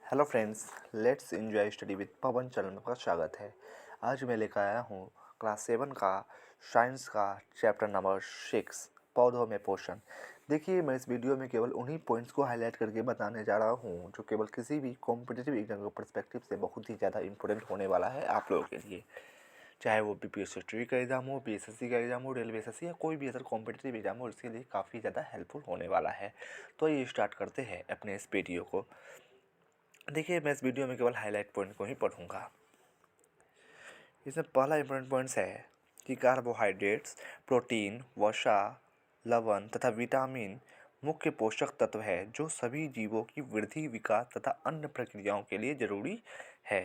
Hello friends, let's enjoy study with Pawan channel में आपका स्वागत है। आज मैं लेकर आया हूँ क्लास 7 का साइंस का चैप्टर नंबर 6 पौधों में पोषण। देखिए, मैं इस वीडियो में केवल उन्हीं पॉइंट्स को हाईलाइट करके बताने जा रहा हूँ जो केवल किसी भी कॉम्पिटिटिव एग्जाम के पर्सपेक्टिव से बहुत ही ज़्यादा इंपॉर्टेंट होने वाला है आप लोगों के लिए। चाहे वो बीपीएससी का एग्ज़ाम हो, पीएसएससी का एग्ज़ाम हो, रेलवे एसएससी या कोई भी अदर कॉम्पिटिटिव एग्ज़ाम हो, इसके लिए काफ़ी ज़्यादा हेल्पफुल होने वाला है। तो ये स्टार्ट करते हैं अपने इस वीडियो को। देखिए, मैं इस वीडियो में केवल हाईलाइट पॉइंट को ही पढ़ूंगा। इसमें पहला इंपॉर्टेंट पॉइंट्स है कि कार्बोहाइड्रेट्स, प्रोटीन, वसा, लवण तथा विटामिन मुख्य पोषक तत्व है जो सभी जीवों की वृद्धि, विकास तथा अन्य प्रक्रियाओं के लिए जरूरी है।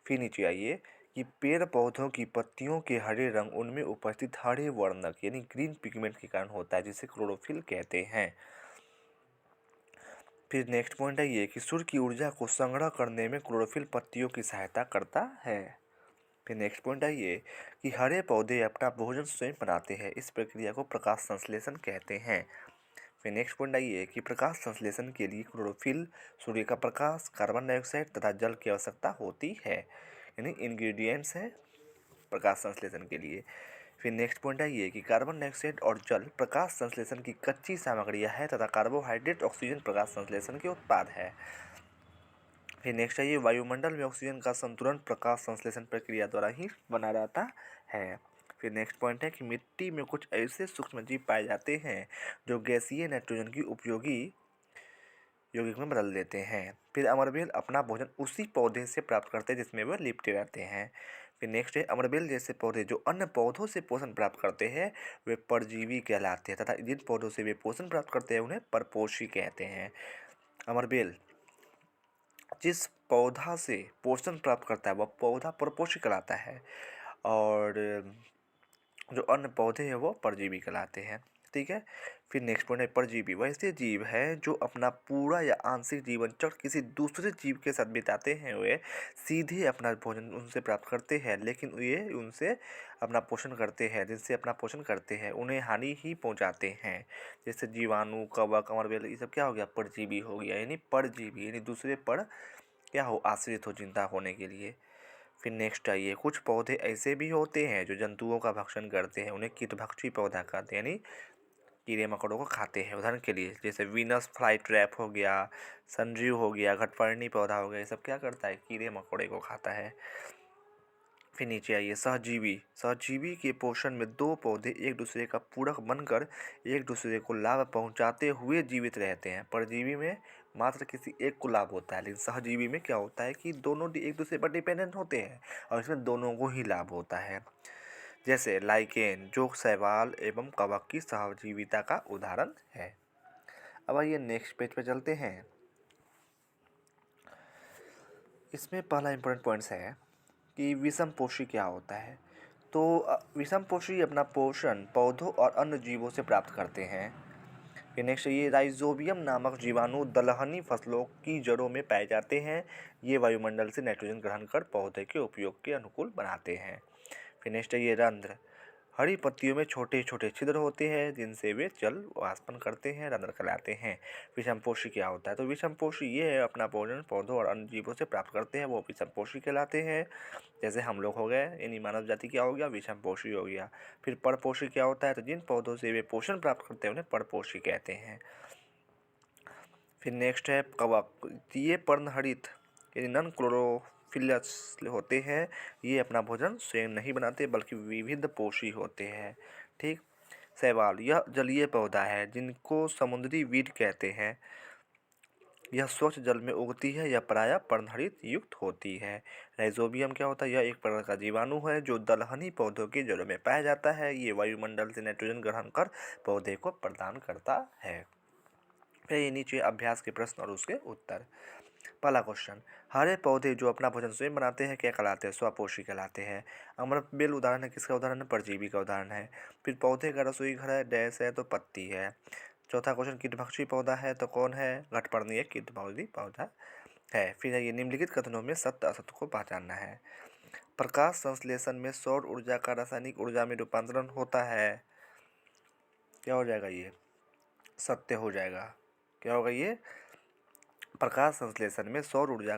फिर नीचे आइए कि पेड़ पौधों की पत्तियों के हरे रंग उनमें उपस्थित हरे वर्णक यानी ग्रीन पिगमेंट के कारण होता है, जिसे क्लोरोफिल कहते हैं। फिर नेक्स्ट पॉइंट है ये कि सूर्य की ऊर्जा को संग्रह करने में क्लोरोफिल पत्तियों की सहायता करता है। फिर नेक्स्ट पॉइंट है ये कि हरे पौधे अपना भोजन स्वयं बनाते हैं, इस प्रक्रिया को प्रकाश संश्लेषण कहते हैं। फिर नेक्स्ट पॉइंट है ये कि प्रकाश संश्लेषण के लिए क्लोरोफिल, सूर्य का प्रकाश, कार्बन डाइऑक्साइड तथा जल की आवश्यकता होती है, यानी इंग्रेडिएंट्स है प्रकाश संश्लेषण के लिए। फिर नेक्स्ट पॉइंट है ये कि कार्बन डाइऑक्साइड और जल प्रकाश संश्लेषण की कच्ची सामग्रियां है तथा कार्बोहाइड्रेट ऑक्सीजन प्रकाश संश्लेषण के उत्पाद है। फिर नेक्स्ट है ये वायुमंडल में ऑक्सीजन का संतुलन प्रकाश संश्लेषण प्रक्रिया द्वारा ही बना रहता है। फिर नेक्स्ट पॉइंट है कि मिट्टी में कुछ ऐसे सूक्ष्म जीव पाए जाते हैं जो गैसीय नाइट्रोजन की उपयोगी यौगिक में बदल देते हैं। फिर अमरबेल अपना भोजन उसी पौधे से प्राप्त करते हैं जिसमें वह लिपटे रहते हैं। फिर नेक्स्ट है अमरबेल जैसे पौधे जो अन्य पौधों से पोषण प्राप्त करते हैं वे परजीवी कहलाते हैं तथा जिन पौधों से वे पोषण प्राप्त करते हैं उन्हें परपोषी कहते हैं। अमरबेल जिस पौधा से पोषण प्राप्त करता है वह पौधा परपोषी कहलाता है और जो अन्य पौधे हैं वो परजीवी कहलाते हैं। ठीक है। फिर नेक्स्ट पॉइंट है परजीवी वैसे जीव हैं जो अपना पूरा या आंशिक जीवन चक्र किसी दूसरे जीव के साथ बिताते हैं। वे सीधे अपना भोजन उनसे प्राप्त करते हैं, लेकिन वे उनसे अपना पोषण करते हैं, जिनसे अपना पोषण करते हैं उन्हें हानि ही पहुंचाते हैं। जैसे जीवाणु, कवक, अमरबेल, ये सब क्या हो गया? परजीवी हो गया, यानी परजीवी यानी दूसरे पर क्या हो? आश्रित हो जिंदा होने के लिए। फिर नेक्स्ट आइए कुछ पौधे ऐसे भी होते हैं जो जंतुओं का भक्षण करते हैं, उन्हें कीटभक्षी पौधा कहते हैं, यानी कीड़े मकोड़ों को खाते हैं। उदाहरण के लिए जैसे वीनस फ्लाई ट्रैप हो गया, सनजीव हो गया, घटपर्णी पौधा हो गया, ये सब क्या करता है? कीड़े मकोड़े को खाता है। फिर नीचे आइए सहजीवी। सहजीवी के पोषण में दो पौधे एक दूसरे का पूरक बनकर एक दूसरे को लाभ पहुंचाते हुए जीवित रहते हैं। परजीवी में मात्र किसी एक को लाभ होता है, लेकिन सहजीवी में क्या होता है कि दोनों एक दूसरे पर डिपेंडेंट होते हैं और इसमें दोनों को ही लाभ होता है। जैसे लाइकेन जो शैवाल एवं कवक की सहजीविता का उदाहरण है। अब आइए नेक्स्ट पेज पे चलते हैं। इसमें पहला इंपॉर्टेंट पॉइंट्स है कि विषम पोषी क्या होता है। तो विषम पोषी अपना पोषण पौधों और अन्य जीवों से प्राप्त करते हैं। फिर नेक्स्ट ये राइजोबियम नामक जीवाणु दलहनी फसलों की जड़ों में पाए जाते हैं। ये वायुमंडल से नाइट्रोजन ग्रहण कर पौधे के उपयोग के अनुकूल बनाते हैं। फिर नेक्स्ट है ये रंध्र। हरी पत्तियों में छोटे छोटे छिद्र होते हैं जिनसे वे जल वाष्पन करते हैं, रंध्र कहलाते हैं। विषमपोषी क्या होता है? तो विषमपोषी ये है अपना भोजन पौधों और अन्य जीवों से प्राप्त करते हैं, वो विषमपोषी कहलाते हैं। जैसे हम लोग हो गए, यानी मानव जाति क्या हो गया? विषमपोषी हो गया। फिर परपोषी क्या होता है? तो जिन पौधों से वे पोषण प्राप्त करते हैं उन्हें परपोषी कहते हैं। फिर नेक्स्ट है कवक। ये पर्णहरित यानी नॉन क्लोरोफिलस होते हैं। ये अपना भोजन स्वयं नहीं बनाते बल्कि विविध पोषी होते हैं। ठीक। शैवाल यह जलीय पौधा है जिनको समुद्री वीड कहते हैं। यह स्वच्छ जल में उगती है, यह प्रायः पर्णहरित युक्त होती है। राइजोबियम क्या होता है? यह एक प्रकार का जीवाणु है जो दलहनी पौधों की जड़ों में पाया जाता है। ये वायुमंडल से नाइट्रोजन ग्रहण कर पौधे को प्रदान करता है। फिर ये नीचे अभ्यास के प्रश्न और उसके उत्तर। पहला क्वेश्चन, हरे पौधे जो अपना भोजन स्वयं बनाते हैं क्या कहलाते हैं? स्वपोषी कहलाते हैं। अमरबेल उदाहरण है, किसका उदाहरण है? परजीवी का उदाहरण है। फिर पौधे का रसोई घर है, डैश है तो पत्ती है। चौथा क्वेश्चन, कीटभक्षी पौधा है तो कौन है? घटपर्णी कीटभक्षी पौधा है। फिर ये निम्नलिखित कथनों में सत्य असत्य को पहचानना है। प्रकाश संश्लेषण में सौर ऊर्जा का रासायनिक ऊर्जा में रूपांतरण होता है। क्या हो जाएगा? ये सत्य हो जाएगा। क्या होगा? ये प्रकाश संश्लेषण में सौर ऊर्जा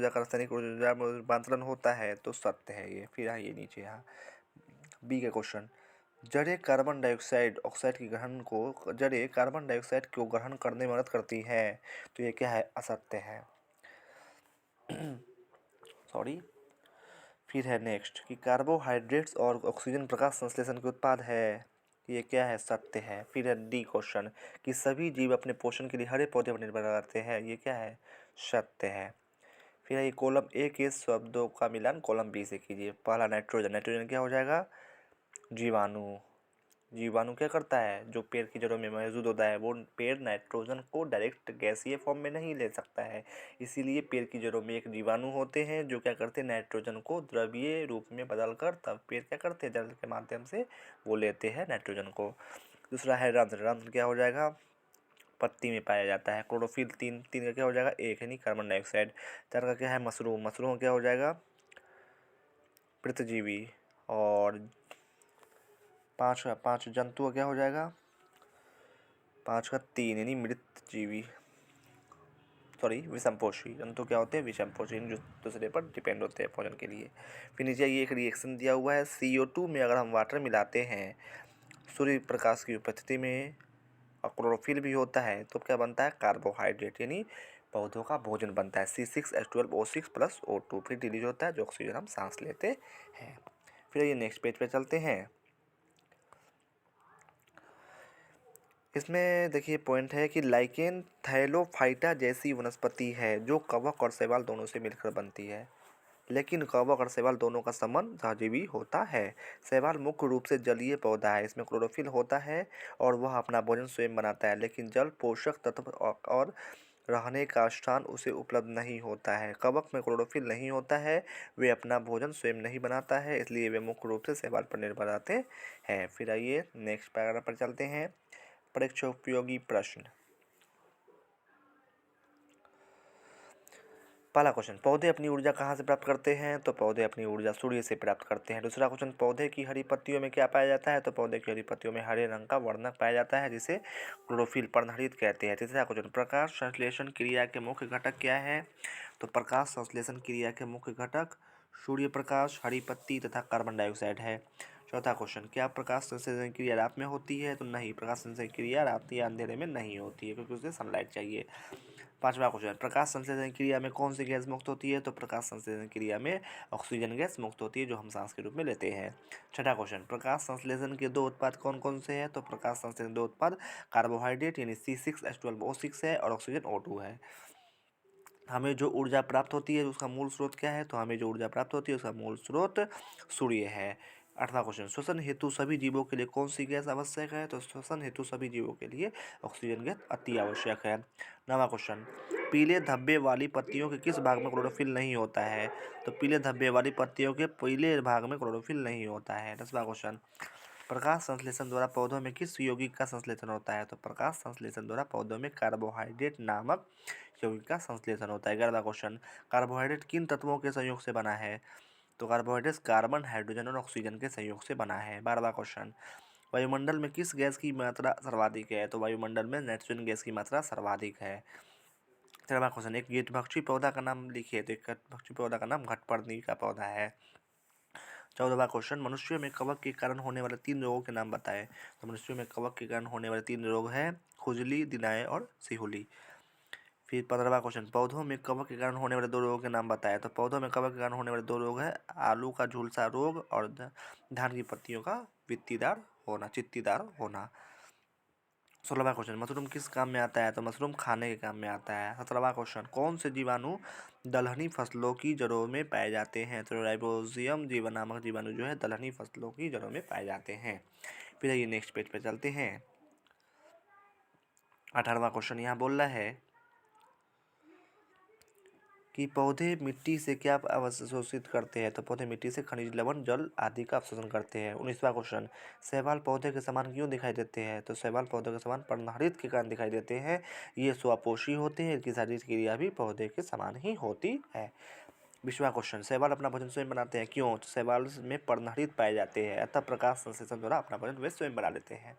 का रासायनिक ऊर्जा में रूपांतरण होता है, तो सत्य है ये। फिर आइए नीचे यहाँ बी का क्वेश्चन, जड़ें कार्बन डाइऑक्साइड को ग्रहण करने में मदद करती है, तो ये क्या है? असत्य है। सॉरी। फिर है नेक्स्ट कि कार्बोहाइड्रेट्स और ऑक्सीजन प्रकाश संश्लेषण के उत्पाद है, ये क्या है? सत्य है। फिर है डी क्वेश्चन कि सभी जीव अपने पोषण के लिए हरे पौधे पर निर्भर करते हैं, ये क्या है? सत्य है। फिर है ये कॉलम ए के शब्दों का मिलान कॉलम बी से कीजिए। पहला नाइट्रोजन क्या हो जाएगा? जीवाणु। जीवाणु क्या करता है? जो पेड़ की जड़ों में मौजूद होता है, वो पेड़ नाइट्रोजन को डायरेक्ट गैसीय फॉर्म में नहीं ले सकता है, इसीलिए पेड़ की जड़ों में एक जीवाणु होते हैं जो क्या करते हैं? नाइट्रोजन को द्रवीय रूप में बदलकर तब पेड़ क्या करते हैं? जल के माध्यम से वो लेते हैं नाइट्रोजन को। दूसरा है रंध्र। रंध्र क्या हो जाएगा? पत्ती में पाया जाता है। क्लोरोफिल तीन का क्या हो जाएगा? एक, यानी कार्बन डाइऑक्साइड। चार का क्या है? मशरूम। मशरूम क्या हो जाएगा? पृथ्वीजीवी। और पाँच जंतु क्या हो जाएगा? 5 का 3, यानी मृतजीवी। सॉरी, विषमपोषी। जंतु क्या होते हैं? विषमपोषी, जो दूसरे पर डिपेंड होते हैं भोजन के लिए। फिर नीचे ये एक रिएक्शन दिया हुआ है, CO2 में अगर हम वाटर मिलाते हैं सूर्य प्रकाश की उपस्थिति में और क्लोरोफिल भी होता है, तो क्या बनता है? कार्बोहाइड्रेट, यानी पौधों का भोजन बनता है। C6H12O6 + O2 फिर रिलीज होता है, जो ऑक्सीजन हम सांस लेते हैं। फिर ये नेक्स्ट पेज पे चलते हैं। इसमें देखिए पॉइंट है कि लाइकेन थैलोफाइटा जैसी वनस्पति है जो कवक और शैवाल दोनों से मिलकर बनती है, लेकिन कवक और शैवाल दोनों का संबंध सहजीवी होता है। शैवाल मुख्य रूप से जलीय पौधा है, इसमें क्लोरोफिल होता है और वह अपना भोजन स्वयं बनाता है, लेकिन जल पोषक तत्व और रहने का स्थान उसे उपलब्ध नहीं होता है। कवक में क्लोरोफिल नहीं होता है, वे अपना भोजन स्वयं नहीं बनाता है, इसलिए वे मुख्य रूप से शैवाल पर निर्भर रहते हैं। फिर आइए नेक्स्ट पैराग्राफ पर चलते हैं। परीक्षा उपयोगी प्रश्न। पहला क्वेश्चन, पौधे अपनी ऊर्जा कहाँ से प्राप्त करते हैं? तो पौधे अपनी ऊर्जा सूर्य से प्राप्त करते हैं। दूसरा क्वेश्चन, पौधे की हरी पत्तियों में क्या पाया जाता है? तो पौधे की हरी पत्तियों में हरे रंग का वर्णक पाया जाता है, जिसे क्लोरोफिल पर्णहरित कहते हैं। तीसरा क्वेश्चन, प्रकाश संश्लेषण क्रिया के मुख्य घटक क्या है? तो प्रकाश संश्लेषण क्रिया के मुख्य घटक सूर्य प्रकाश, हरी पत्ती तथा कार्बन डाइऑक्साइड है। चौथा क्वेश्चन, क्या प्रकाश संश्लेषण क्रिया रात में होती है? तो नहीं, प्रकाश संश्लेषण क्रिया रात या अंधेरे में नहीं होती है, क्योंकि उसे सनलाइट चाहिए। पांचवा क्वेश्चन, प्रकाश संश्लेषण क्रिया में कौन सी गैस मुक्त होती है? तो प्रकाश संश्लेषण क्रिया में ऑक्सीजन गैस मुक्त होती है, जो हम सांस के रूप में लेते हैं। छठा क्वेश्चन, प्रकाश संश्लेषण के दो उत्पाद कौन कौन से हैं? तो प्रकाश संश्लेषण दो उत्पाद कार्बोहाइड्रेट यानी C6H12O6 है और ऑक्सीजन O2 है। हमें जो ऊर्जा प्राप्त होती है उसका मूल स्रोत क्या है? तो हमें जो ऊर्जा प्राप्त होती है उसका मूल स्रोत सूर्य है। आठवां क्वेश्चन, श्वसन हेतु सभी जीवों के लिए कौन सी गैस आवश्यक है? तो श्वसन हेतु सभी जीवों के लिए ऑक्सीजन गैस अति आवश्यक है। नौवां क्वेश्चन, पीले धब्बे वाली पत्तियों के किस भाग में क्लोरोफिल नहीं होता है? तो पीले धब्बे वाली पत्तियों के पीले भाग में क्लोरोफिल नहीं होता है। 10वां क्वेश्चन, प्रकाश संश्लेषण द्वारा पौधों में किस यौगिक का संश्लेषण होता है? तो प्रकाश संश्लेषण द्वारा पौधों में कार्बोहाइड्रेट नामक यौगिक का संश्लेषण होता है। 11वां क्वेश्चन, कार्बोहाइड्रेट किन तत्वों के संयोग से बना है? तो कार्बोहाइड्रेट कार्बन, हाइड्रोजन और ऑक्सीजन के संयोग से बना है। 12वां क्वेश्चन, वायुमंडल में किस गैस की मात्रा सर्वाधिक है? तो वायुमंडल में नाइट्रोजन गैस की मात्रा सर्वाधिक है। 13वां क्वेश्चन, एक कीटभक्षी पौधा का नाम लिखिए। तो एक कीटभक्षी पौधा का नाम घटपर्णी का पौधा है। 14वां क्वेश्चन, मनुष्यों में कवक के कारण होने वाले 3 रोगों के नाम बताएं। तो मनुष्यों में कवक के कारण होने वाले 3 रोग हैं खुजली, दिनाए और सिहुली। फिर 15वां क्वेश्चन, पौधों में कवक के कारण होने वाले 2 रोगों के नाम बताएं। तो पौधों में कवक के कारण होने वाले 2 रोग हैं आलू का झुलसा रोग और धान की पत्तियों का चित्तीदार होना। 16वां क्वेश्चन, मशरूम किस काम में आता है? तो मशरूम खाने के काम में आता है। 17वां क्वेश्चन, कौन से जीवाणु दलहनी फसलों की जड़ों में पाए जाते हैं? तो राइबोसियम जीवन नामक जीवाणु जो है दलहनी फसलों की जड़ों में पाए जाते हैं। फिर ये नेक्स्ट पेज पे चलते हैं। 18वां क्वेश्चन यहाँ बोल रहा है कि पौधे मिट्टी से क्या अवशोषित करते हैं? तो पौधे मिट्टी से खनिज लवण, जल आदि का अवशोषण करते हैं। 19वां क्वेश्चन, शैवाल पौधे के समान क्यों दिखाई देते हैं? तो शैवाल पौधे के समान पर्णहरित के कारण दिखाई देते हैं। ये स्वपोषी होते हैं, इनकी शारीरिक क्रिया भी पौधे के समान ही होती है। 20वां क्वेश्चन, शैवाल अपना भोजन स्वयं बनाते हैं, क्यों? तो शैवाल में पर्णहरित पाए जाते हैं, अतः प्रकाश संश्लेषण द्वारा अपना भोजन वे स्वयं बना लेते हैं।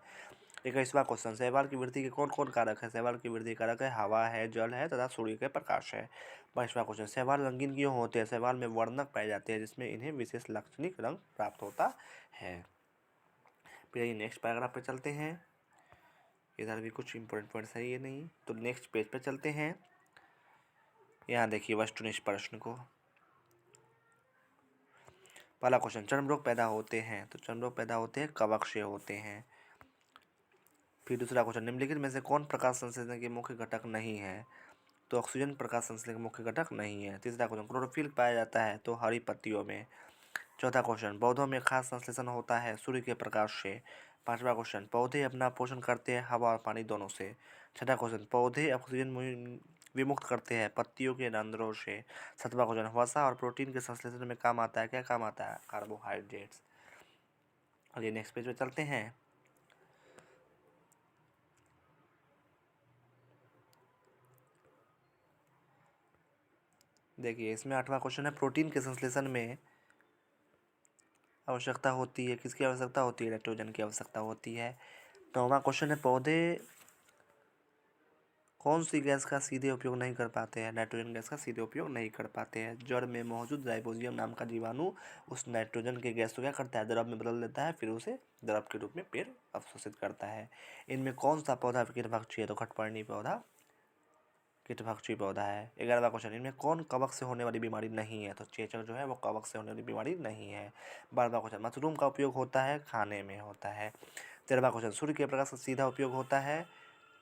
21वां क्वेश्चन, शैवाल की वृद्धि के कौन कौन कारक है? शैवाल की वृद्धि कारक है हवा है, जल है तथा सूर्य के प्रकाश है। 22वां क्वेश्चन, शैवाल रंगीन क्यों होते हैं? शैवाल में वर्णक पाए जाते हैं जिसमें इन्हें विशेष लाक्षणिक रंग प्राप्त होता है। फिर ये नेक्स्ट पैराग्राफ पे चलते हैं। इधर भी कुछ इंपॉर्टेंट पॉइंट्स है ये नहीं, तो नेक्स्ट पेज पे चलते हैं। यहाँ देखिए वस्तुनिष्ठ प्रश्न को। पहला क्वेश्चन, चर्म रोग पैदा होते हैं, तो चर्म रोग पैदा होते हैं कवक से होते हैं। फिर दूसरा क्वेश्चन, निम्नलिखित में से कौन प्रकाश संश्लेषण के मुख्य घटक नहीं है? तो ऑक्सीजन प्रकाश संश्लेषण का मुख्य घटक नहीं है। तीसरा क्वेश्चन, क्लोरोफिल पाया जाता है तो हरी पत्तियों में। चौथा क्वेश्चन, पौधों में खास संश्लेषण होता है सूर्य के प्रकाश से। पांचवा क्वेश्चन, पौधे अपना पोषण करते हैं हवा और पानी दोनों से। छठा क्वेश्चन, पौधे ऑक्सीजन विमुक्त करते हैं पत्तियों के रंध्रों से। सातवां क्वेश्चन, वसा और प्रोटीन के संश्लेषण में काम आता है, क्या काम आता है? कार्बोहाइड्रेट्स। और ये नेक्स्ट पेज पे चलते हैं। देखिए इसमें 8वां क्वेश्चन है, प्रोटीन के संश्लेषण में आवश्यकता होती है, किसकी आवश्यकता होती है? नाइट्रोजन की आवश्यकता होती है। 9वां क्वेश्चन है, पौधे कौन सी गैस का सीधे उपयोग नहीं कर पाते हैं? नाइट्रोजन गैस का सीधे उपयोग नहीं कर पाते हैं। जड़ में मौजूद राइबोसोम नाम का जीवाणु उस नाइट्रोजन के गैस को क्या करता है? द्रव में बदल देता है, फिर उसे द्रव के रूप में पेड़ अवशोषित करता है। इनमें कौन सा पौधा कीटभक्षी है? तो खटपर्णी पौधा कीटभक्षी पौधा है। 11वां क्वेश्चन, इनमें कौन कवक से होने वाली बीमारी नहीं है? तो चेचक जो है वो कवक से होने वाली बीमारी नहीं है। 12वां क्वेश्चन, मशरूम का उपयोग होता है खाने में होता है। 13वां क्वेश्चन, सूर्य के प्रकाश का सीधा उपयोग होता है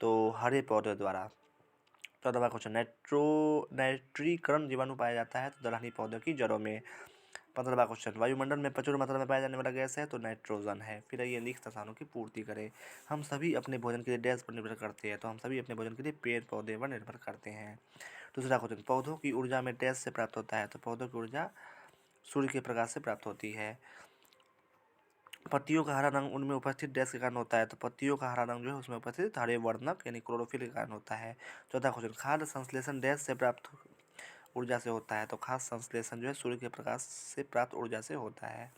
तो हरे पौधे द्वारा। 14वां क्वेश्चन, नाइट्रीकरण जीवाणु पाया जाता है तो दलहनी पौधों की जड़ों में। 15वां क्वेश्चन, वायुमंडल में प्रचुर मात्रा में पाया जाने वाला गैस है तो नाइट्रोजन है। फिर ये लिखित स्थानों की पूर्ति करें। हम सभी अपने भोजन के लिए डैश पर निर्भर करते हैं, तो हम सभी अपने भोजन के लिए पेड़ पौधे पर निर्भर करते हैं। दूसरा क्वेश्चन, पौधों की ऊर्जा में डैश से प्राप्त होता है, तो पौधों की ऊर्जा सूर्य के प्रकाश से प्राप्त होती है। पत्तियों का हरा रंग उनमें उपस्थित डैश के कारण होता है, तो पत्तियों का हरा रंग जो है उसमें उपस्थित हरे वर्णक यानी क्लोरोफिल के कारण होता है। चौथा क्वेश्चन, खाद्य संश्लेषण डैश से प्राप्त ऊर्जा से होता है, तो खाद्य संश्लेषण जो है सूर्य के प्रकाश से प्राप्त ऊर्जा से होता है।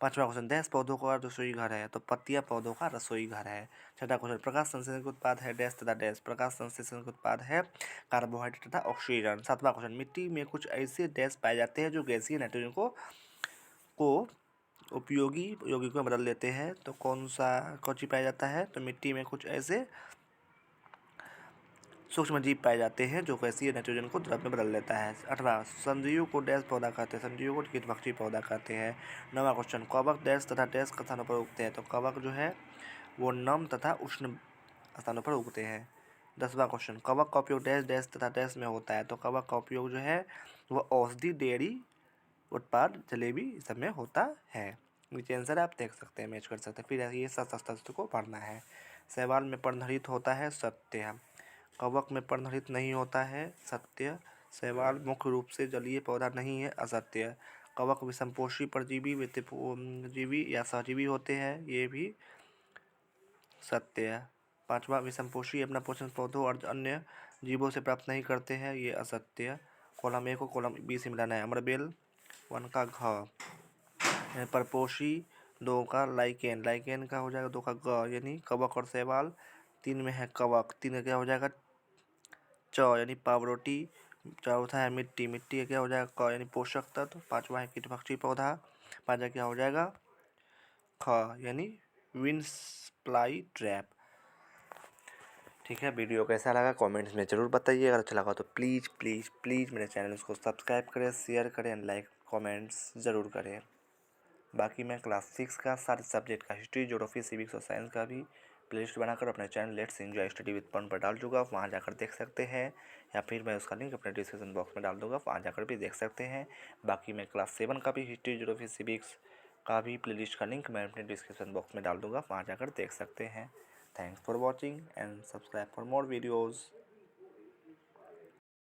पांचवा क्वेश्चन, डैश पौधों का रसोई घर है, तो पत्तियां पौधों का रसोई घर है। छठा क्वेश्चन, प्रकाश संश्लेषण के उत्पाद है डैश तथा डैश। प्रकाश संश्लेषण के उत्पाद है कार्बोहाइड्रेट तथा ऑक्सीजन। सातवां क्वेश्चन, मिट्टी में कुछ ऐसे डैश पाए जाते हैं जो गैसीय नाइट्रोजन को उपयोगी यौगिकों में बदल देते हैं, तो कौन सा कौची पाया जाता है? तो मिट्टी में कुछ ऐसे सूक्ष्म जीव पाए जाते हैं जो गैसीय नाइट्रोजन को द्रव में बदल देता है। 8वां, संजीव को डैश पौधा कहते हैं, संजीव को कीटभक्षी पौधा कहते हैं। 9वां क्वेश्चन, कवक डैश तथा डैश स्थानों पर उगते हैं, तो कवक जो है वो नम तथा उष्ण स्थानों पर उगते हैं। 10वां क्वेश्चन, कवक का उपयोग डैश डैश तथा डैश में होता है, तो कवक का उपयोग जो है वह औषधि, डेयरी उत्पाद, जलेबी सब में होता है। नीचे आंसर आप देख सकते हैं, मैच कर सकते हैं। फिर ये शस्त्र को पढ़ना है। शैवाल में पर्णहरित होता है, सत्य। कवक में पर्णहरित नहीं होता है, सत्य। शैवाल मुख्य रूप से जलीय पौधा नहीं है, असत्य। कवक विषमपोषी परजीवी जीवी या सहजीवी होते हैं, ये भी सत्य। पांचवा, विषमपोषी अपना पोषण पौधों और अन्य जीवों से प्राप्त नहीं करते हैं, ये असत्य। कॉलम ए को कॉलम बी से मिलाना है। अमरबेल 1 का घ, परपोषी 2 का लाइकेन, लाइकेन का हो जाएगा 2 का ग, यानी कवक और शैवाल। 3 में है कवक, 3 का क्या हो जाएगा? च, यानी पावरोटी। चौथा है मिट्टी, मिट्टी का क्या हो जाएगा? क, यानी पोषक तत्व। 5वां है कीटभक्षी पौधा, 5वां क्या हो जाएगा? ख, यानी विंड्स फ्लाई ट्रैप। ठीक है, वीडियो कैसा लगा कमेंट्स में ज़रूर बताइए। अगर अच्छा लगा तो प्लीज़ प्लीज़ प्लीज़ मेरे चैनल को सब्सक्राइब करें, शेयर करें एंड लाइक कमेंट्स ज़रूर करें। बाकी मैं क्लास 6 का सारे सब्जेक्ट का हिस्ट्री, ज्योग्राफी, सिविक्स और साइंस का भी प्लेलिस्ट बनाकर अपने channel let's enjoy study with Pawan पर डाल दूँगा, वहाँ जाकर देख सकते हैं, या फिर मैं उसका लिंक अपने डिस्क्रिप्शन बॉक्स में डाल दूँगा, वहाँ जाकर भी देख सकते हैं। बाकी मैं क्लास 7 का भी हिस्ट्री, ज्योग्राफी, सिविक्स का भी प्लेलिस्ट का लिंक मैं अपने डिस्क्रिप्शन बॉक्स में डाल दूँगा, वहाँ जाकर देख सकते हैं। Thanks for watching and subscribe for more videos.